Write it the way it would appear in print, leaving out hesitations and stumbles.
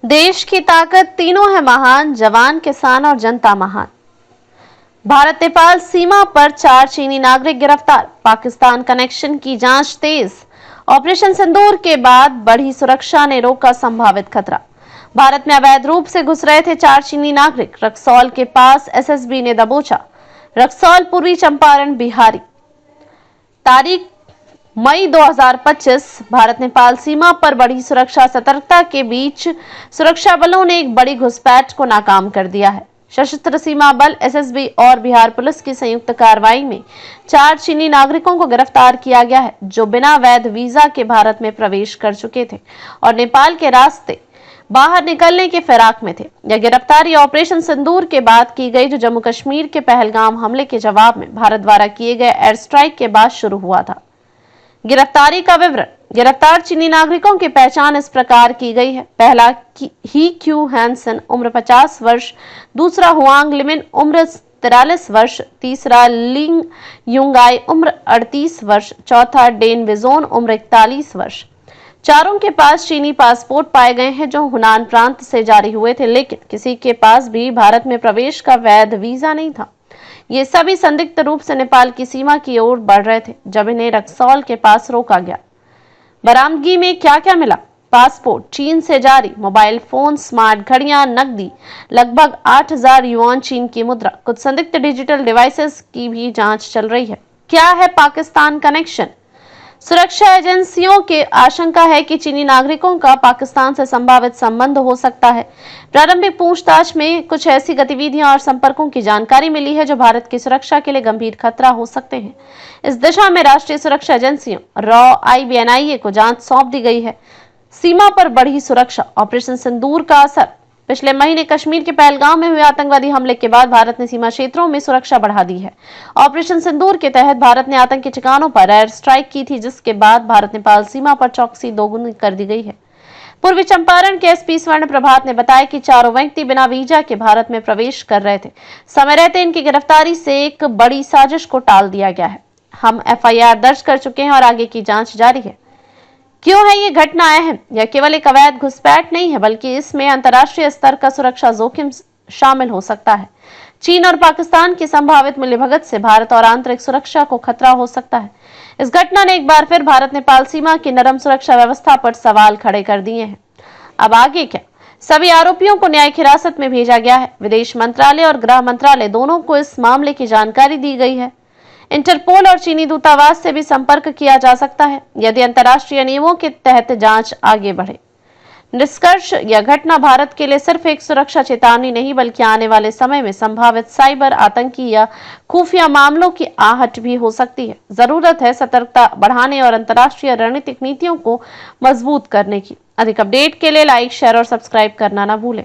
देश की ताकत तीनों है महान, जवान, किसान और जनता महान। भारत नेपाल सीमा पर 4 चीनी नागरिक गिरफ्तार, पाकिस्तान कनेक्शन की जांच तेज। ऑपरेशन सिंदूर के बाद बढ़ी सुरक्षा ने रोका संभावित खतरा। भारत में अवैध रूप से घुस रहे थे 4 चीनी नागरिक, रक्सौल के पास एसएसबी ने दबोचा। रक्सौल पूर्वी चंपारण बिहारी। तारीख मई 2025। भारत नेपाल सीमा पर बढ़ी सुरक्षा सतर्कता के बीच सुरक्षा बलों ने एक बड़ी घुसपैठ को नाकाम कर दिया है। सशस्त्र सीमा बल एसएसबी और बिहार पुलिस की संयुक्त कार्रवाई में 4 चीनी नागरिकों को गिरफ्तार किया गया है, जो बिना वैध वीजा के भारत में प्रवेश कर चुके थे और नेपाल के रास्ते बाहर निकलने के फिराक में थे। यह गिरफ्तारी ऑपरेशन सिंदूर के बाद की गई, जो जम्मू कश्मीर के पहलगाम हमले के जवाब में भारत द्वारा किए गए एयर स्ट्राइक के बाद शुरू हुआ था। गिरफ्तारी का विवरण। गिरफ्तार चीनी नागरिकों की पहचान इस प्रकार की गई है। पहला ही क्यू हैंसन, उम्र 50 वर्ष। दूसरा हुआंग लिमिन, उम्र 43 वर्ष। तीसरा लिंग युंगाई, उम्र 38 वर्ष। चौथा डेन विजोन, उम्र 41 वर्ष। चारों के पास चीनी पासपोर्ट पाए गए हैं, जो हुनान प्रांत से जारी हुए थे, लेकिन किसी के पास भी भारत में प्रवेश का वैध वीजा नहीं था। ये सभी संदिग्ध रूप से नेपाल की सीमा की ओर बढ़ रहे थे जब इन्हें रक्सौल के पास रोका गया। बरामदगी में क्या क्या मिला? पासपोर्ट चीन से जारी, मोबाइल फोन, स्मार्ट घड़ियां, नकदी, लगभग 8000 युआन चीन की मुद्रा। कुछ संदिग्ध डिजिटल डिवाइसेस की भी जांच चल रही है। क्या है पाकिस्तान कनेक्शन? सुरक्षा एजेंसियों की आशंका है कि चीनी नागरिकों का पाकिस्तान से संभावित संबंध हो सकता है। प्रारंभिक पूछताछ में कुछ ऐसी गतिविधियां और संपर्कों की जानकारी मिली है जो भारत की सुरक्षा के लिए गंभीर खतरा हो सकते हैं। इस दिशा में राष्ट्रीय सुरक्षा एजेंसियों रॉ, आईबीएनआईए को जांच सौंप दी गई है। सीमा पर बढ़ी सुरक्षा, ऑपरेशन सिंदूर का असर। पिछले महीने कश्मीर के पहलगाम में हुए आतंकवादी हमले के बाद भारत ने सीमा क्षेत्रों में सुरक्षा बढ़ा दी है। ऑपरेशन सिंदूर के तहत भारत ने आतंकी ठिकानों पर एयर स्ट्राइक की थी, जिसके बाद भारत नेपाल सीमा पर चौकसी दोगुनी कर दी गई है। पूर्वी चंपारण के एसपी स्वर्ण प्रभात ने बताया कि चारों व्यक्ति बिना वीजा के भारत में प्रवेश कर रहे थे। समय रहते इनकी गिरफ्तारी से एक बड़ी साजिश को टाल दिया गया है। हम एफआईआर दर्ज कर चुके हैं और आगे की जांच जारी है। क्यों है ये घटना अहम? यह केवल एक अवैध घुसपैठ नहीं है, बल्कि इसमें अंतर्राष्ट्रीय स्तर का सुरक्षा जोखिम शामिल हो सकता है। चीन और पाकिस्तान की संभावित मिलीभगत से भारत और आंतरिक सुरक्षा को खतरा हो सकता है। इस घटना ने एक बार फिर भारत नेपाल सीमा की नरम सुरक्षा व्यवस्था पर सवाल खड़े कर दिए हैं। अब आगे क्या? सभी आरोपियों को न्यायिक हिरासत में भेजा गया है। विदेश मंत्रालय और गृह मंत्रालय दोनों को इस मामले की जानकारी दी गई है। इंटरपोल और चीनी दूतावास से भी संपर्क किया जा सकता है, यदि अंतर्राष्ट्रीय नियमों के तहत जांच आगे बढ़े। निष्कर्ष, यह घटना भारत के लिए सिर्फ एक सुरक्षा चेतावनी नहीं, बल्कि आने वाले समय में संभावित साइबर आतंकी या खुफिया मामलों की आहट भी हो सकती है। जरूरत है सतर्कता बढ़ाने और अंतर्राष्ट्रीय रणनीतिक नीतियों को मजबूत करने की। अधिक अपडेट के लिए लाइक, शेयर और सब्सक्राइब करना न भूलें।